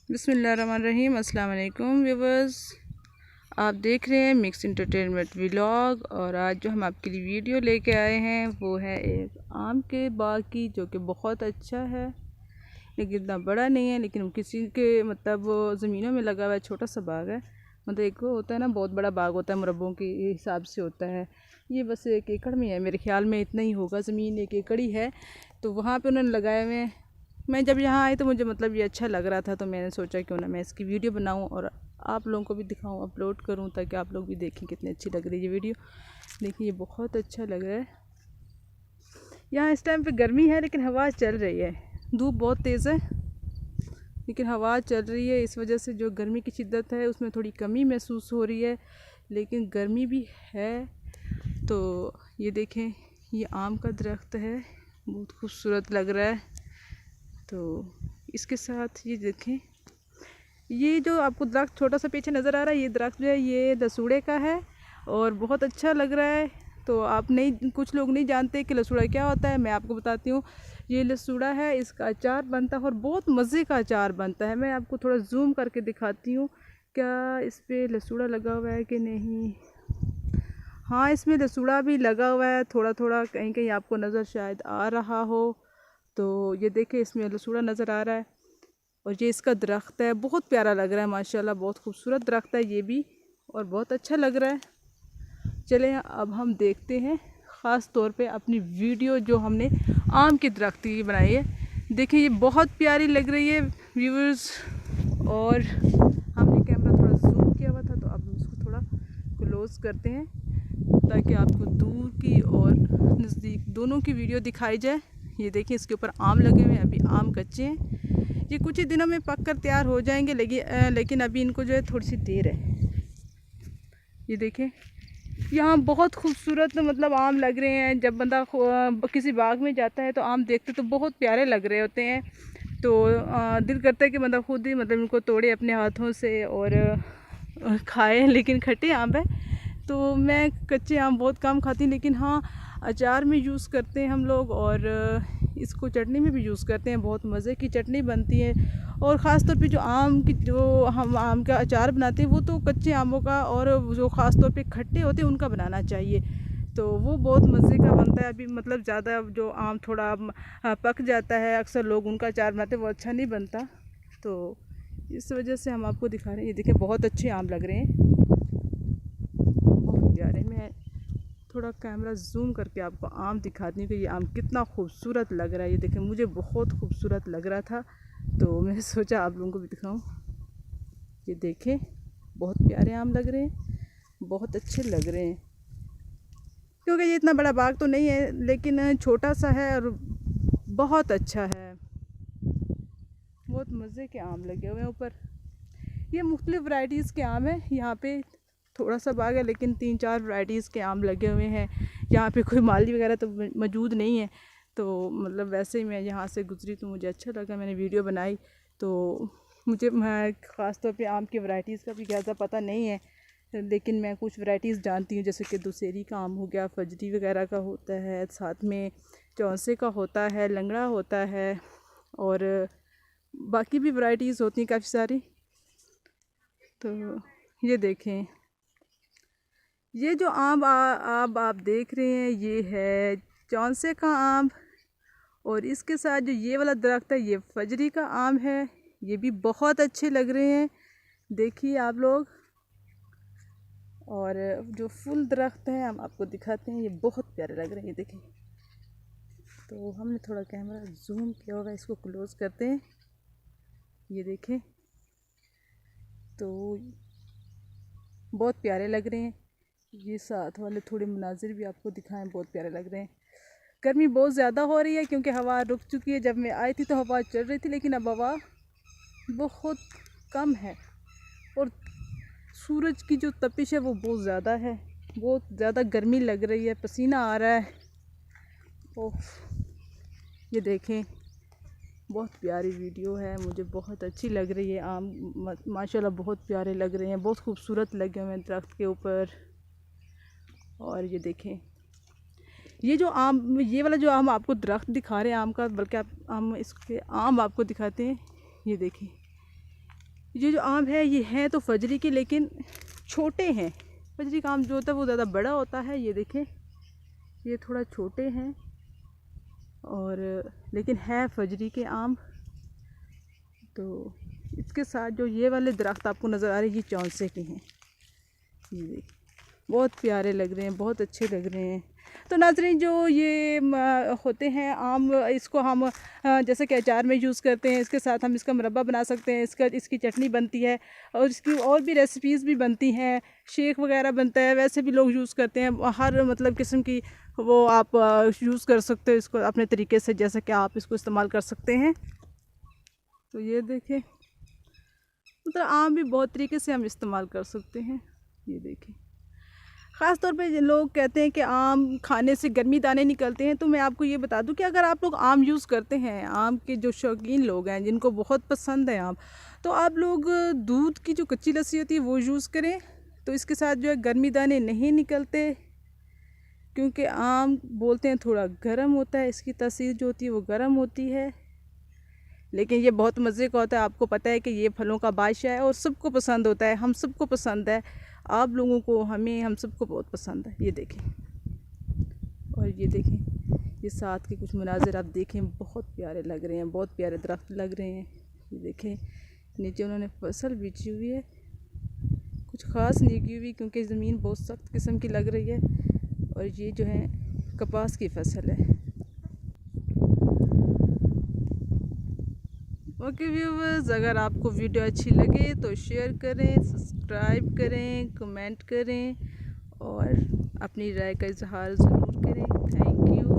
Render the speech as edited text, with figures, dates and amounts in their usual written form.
बिस्मिल्लाहिर्रहमानिर्रहीम। अस्सलाम वालेकुम व्यूवर्स, आप देख रहे हैं मिक्स एंटरटेनमेंट व्लॉग। और आज जो हम आपके लिए वीडियो लेके आए हैं वो है एक आम के बाग की, जो कि बहुत अच्छा है लेकिन इतना बड़ा नहीं है। लेकिन किसी के मतलब ज़मीनों में लगा हुआ है, छोटा सा बाग है। मतलब एक होता है ना, बहुत बड़ा बाग होता है, मुरब्बों के हिसाब से होता है। ये बस 1 एकड़ में है, मेरे ख्याल में इतना ही होगा, ज़मीन 1 एकड़ ही है। तो वहाँ पे उन्होंने लगाए हुए हैं। मैं जब यहाँ आई तो मुझे मतलब ये अच्छा लग रहा था, तो मैंने सोचा क्यों ना मैं इसकी वीडियो बनाऊँ और आप लोगों को भी दिखाऊँ, अपलोड करूँ, ताकि आप लोग भी देखें कितनी अच्छी लग रही है ये वीडियो। देखिए ये बहुत अच्छा लग रहा है। यहाँ इस टाइम पे गर्मी है लेकिन हवा चल रही है। धूप बहुत तेज़ है लेकिन हवा चल रही है। इस वजह से जो गर्मी की शिद्दत है उसमें थोड़ी कमी महसूस हो रही है, लेकिन गर्मी भी है। तो ये देखें, ये आम का दरख्त है, बहुत खूबसूरत लग रहा है। तो इसके साथ ये देखें, ये जो आपको दरख्त छोटा सा पीछे नज़र आ रहा है, ये दरख्त जो है ये लसूड़े का है और बहुत अच्छा लग रहा है। तो आप नहीं, कुछ लोग नहीं जानते कि लसूड़ा क्या होता है, मैं आपको बताती हूँ। ये लसूड़ा है, इसका अचार बनता है और बहुत मज़े का अचार बनता है। मैं आपको थोड़ा जूम करके दिखाती हूँ, क्या इस पर लसूड़ा लगा हुआ है कि नहीं। हाँ, इसमें लसूड़ा भी लगा हुआ है, थोड़ा थोड़ा कहीं कहीं आपको नज़र शायद आ रहा हो। तो ये देखें, इसमें लसूड़ा नज़र आ रहा है और ये इसका दरख्त है, बहुत प्यारा लग रहा है माशाल्लाह, बहुत खूबसूरत दरख्त है ये भी और बहुत अच्छा लग रहा है। चलें अब हम देखते हैं ख़ास तौर पे अपनी वीडियो जो हमने आम की दरख्त की बनाई है। देखिए ये बहुत प्यारी लग रही है व्यूअर्स। और हमने कैमरा थोड़ा जूम किया हुआ था, तो अब हम इसको थोड़ा क्लोज़ करते हैं ताकि आपको दूर की और नज़दीक दोनों की वीडियो दिखाई जाए। ये देखिए, इसके ऊपर आम लगे हुए हैं, अभी आम कच्चे हैं। ये कुछ ही दिनों में पक कर तैयार हो जाएंगे, लेकिन अभी इनको जो है थोड़ी सी देर है। ये देखें, यहाँ बहुत खूबसूरत मतलब आम लग रहे हैं। जब बंदा किसी बाग में जाता है तो आम देखते तो बहुत प्यारे लग रहे होते हैं। तो दिल करता है कि बंदा खुद ही मतलब इनको तोड़े अपने हाथों से और खाए, लेकिन खट्टे आम है तो मैं कच्चे आम बहुत कम खाती हूँ। लेकिन हाँ, अचार में यूज़ करते हैं हम लोग और इसको चटनी में भी यूज़ करते हैं, बहुत मज़े की चटनी बनती है। और ख़ास तौर पे जो आम की, जो हम आम का अचार बनाते हैं वो तो कच्चे आमों का, और जो ख़ास तौर पे खट्टे होते हैं उनका बनाना चाहिए, तो वो बहुत मज़े का बनता है। अभी मतलब ज़्यादा जो आम थोड़ा पक जाता है, अक्सर लोग उनका अचार बनाते हैं, वो अच्छा नहीं बनता। तो इस वजह से हम आपको दिखा रहे हैं। ये देखिए, बहुत अच्छे आम लग रहे हैं, बहुत प्यारे। मैं थोड़ा कैमरा जूम करके आपको आम दिखाती हूँ कि ये आम कितना खूबसूरत लग रहा है। ये देखें, मुझे बहुत खूबसूरत लग रहा था तो मैंने सोचा आप लोगों को भी दिखाऊं। ये देखें, बहुत प्यारे आम लग रहे हैं, बहुत अच्छे लग रहे हैं। क्योंकि ये इतना बड़ा बाग तो नहीं है, लेकिन छोटा सा है और बहुत अच्छा है। बहुत मज़े के आम लगे हुए हैं ऊपर। ये मुख्तलिफ़ वैराइटीज़ के आम हैं। यहाँ पे थोड़ा सा बाग है लेकिन 3-4 वैराइटीज़ के आम लगे हुए हैं। यहाँ पे कोई माली वगैरह तो मौजूद नहीं है। तो मतलब वैसे ही मैं यहाँ से गुज़री तो मुझे अच्छा लगा, मैंने वीडियो बनाई। तो मुझे मैं ख़ास तौर पे आम की वैराइटीज़ का भी ज़्यादा पता नहीं है, लेकिन मैं कुछ वैराइटीज़ जानती हूँ, जैसे कि दुसेरी का आम हो गया, फजरी वगैरह का होता है, साथ में चौंसे का होता है, लंगड़ा होता है और बाकी भी वैराइटीज़ होती हैं काफ़ी सारी। तो ये देखें, ये जो आम आप देख रहे हैं ये है चौंसे का आम, और इसके साथ जो ये वाला दरख्त है ये फजरी का आम है। ये भी बहुत अच्छे लग रहे हैं, देखिए आप लोग। और जो फुल दरख्त है हम आपको दिखाते हैं, ये बहुत प्यारे लग रहे हैं, ये देखें। तो हमने थोड़ा कैमरा जूम किया होगा, इसको क्लोज़ करते हैं। ये देखें, तो बहुत प्यारे लग रहे हैं। ये साथ वाले थोड़े मनाजिर भी आपको दिखाएं, बहुत प्यारे लग रहे हैं। गर्मी बहुत ज़्यादा हो रही है क्योंकि हवा रुक चुकी है। जब मैं आई थी तो हवा चल रही थी, लेकिन अब हवा बहुत कम है और सूरज की जो तपिश है वो बहुत ज़्यादा है, बहुत ज़्यादा गर्मी लग रही है, पसीना आ रहा है। ओह, ये देखें, बहुत प्यारी वीडियो है, मुझे बहुत अच्छी लग रही है। आम माशाल्लाह बहुत प्यारे लग रहे हैं, बहुत खूबसूरत लगे हुए हैं दरख्त के ऊपर। और ये देखें, ये जो आम, ये वाला जो आम आपको दरख्त दिखा रहे हैं आम का, बल्कि हम इसके आम आपको दिखाते हैं। ये देखें, ये जो आम है ये हैं तो फजरी के, लेकिन छोटे हैं। फजरी का आम जो होता है वो ज़्यादा बड़ा होता है। ये देखें, ये थोड़ा छोटे हैं और लेकिन है फजरी के आम। तो इसके साथ जो ये वाले दरख्त आपको नज़र आ रहे हैं ये चौंसे के हैं। ये देखिए, बहुत प्यारे लग रहे हैं, बहुत अच्छे लग रहे हैं। तो नाज़रीन, जो ये होते हैं आम, इसको हम जैसे कि अचार में यूज़ करते हैं, इसके साथ हम इसका मुरब्बा बना सकते हैं, इसकी चटनी बनती है और इसकी और भी रेसिपीज़ भी बनती हैं, शेक वगैरह बनता है, वैसे भी लोग यूज़ करते हैं। हर मतलब किस्म की वो आप यूज़ कर सकते हो इसको अपने तरीके से, जैसे कि आप इसको इस्तेमाल कर सकते हैं। तो ये देखें, मतलब आम भी बहुत तरीके से हम इस्तेमाल कर सकते हैं। ये देखें, ख़ास तौर पे लोग कहते हैं कि आम खाने से गर्मी दाने निकलते हैं। तो मैं आपको ये बता दूं कि अगर आप लोग आम यूज़ करते हैं, आम के जो शौकीन लोग हैं जिनको बहुत पसंद है आम, तो आप लोग दूध की जो कच्ची लस्सी होती है वो यूज़ करें। तो इसके साथ जो है गर्मी दाने नहीं निकलते, क्योंकि आम बोलते हैं थोड़ा गर्म होता है, इसकी तासीर जो होती है वो गर्म होती है, लेकिन ये बहुत मज़े का होता है। आपको पता है कि ये फलों का बादशाह है और सबको पसंद होता है, हम सबको पसंद है, आप लोगों को, हमें, हम सबको बहुत पसंद है। ये देखें, और ये देखें, ये साथ के कुछ मनाज़िर आप देखें, बहुत प्यारे लग रहे हैं, बहुत प्यारे दरख्त लग रहे हैं। ये देखें, नीचे उन्होंने फसल बिछी हुई है, कुछ ख़ास नहीं की हुई क्योंकि ज़मीन बहुत सख्त किस्म की लग रही है। और ये जो है कपास की फसल है। ओके व्यूवर्स, अगर आपको वीडियो अच्छी लगे तो शेयर करें, सब्सक्राइब करें, कमेंट करें और अपनी राय का इजहार ज़रूर करें। Thank you.